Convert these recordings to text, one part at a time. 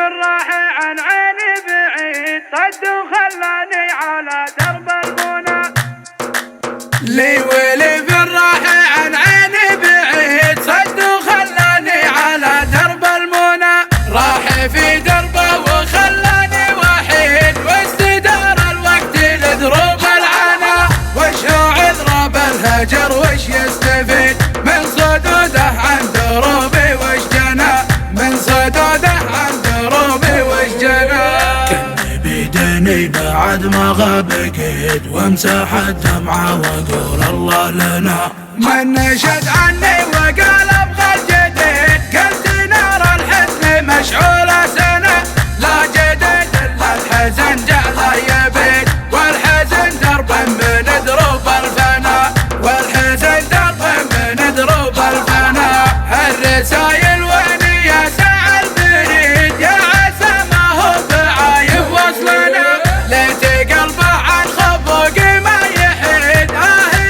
بالراح عن عيني بعيد صد وخلاني على درب المنى. لي ويلي بالراح عن عيني بعيد صد وخلاني على درب المنى. راح في دربه وخلاني وحيد واستدار الوقت لدروب العنا. وش هو عذراب الهجر وش يستفيد من صدوده عن دروبي وش جنى. من صدوده عن دروبي وش جنى. كني بيدني بعد ما غاب اكيد وامسح الدمعة واقول الله لنا. من نشد عني وقال ابغى الجديد قلت نار الحزن مشعولة سنة. لا جديد الا الحزن جعله يبيد والحزن درب من دروب الفنا. والحزن درب من دروب الفنا. الرسايل وين يا ساع البريد يا عسى ما هو بعايب وصلنا. ليت قلبه عن خفوقي ما يحيد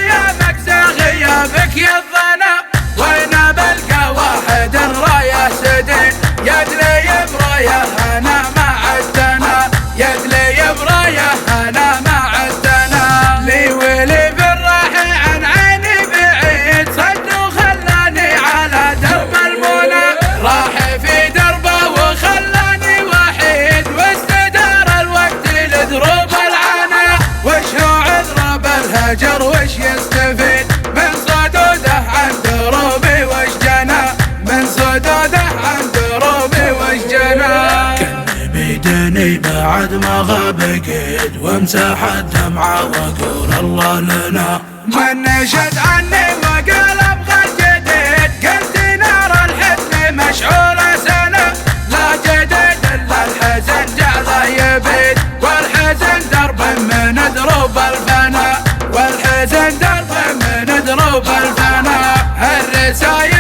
يا مكسى غيابك يا الظنا. وين بلقى واحد رايه سديد يدلي برايه انا ما عدنا. يدلي برايه انا ما عدنا. لي ويلي بالراح عن عيني بعيد صد وخلاني على درب المنى. راح في دربه وخلاني وحيد واستدار الوقت لدروب العنا. وش هو عذراب الهجر وش يستفيد من صدوده عن دروبي وش جنى. من صدوده عن دروبي وش جنى. كني بيدني بعد ما غاب اكيد وامسح الدمعة واقول الله لنا. من نشد عني وقال ابغى الجديد قلت نار الحزن مشعولة سنة. لا جديد الا الحزن جعله يبيد والحزن درب من دروب الفنا. والحزن درب من دروب الفنا. الرسايل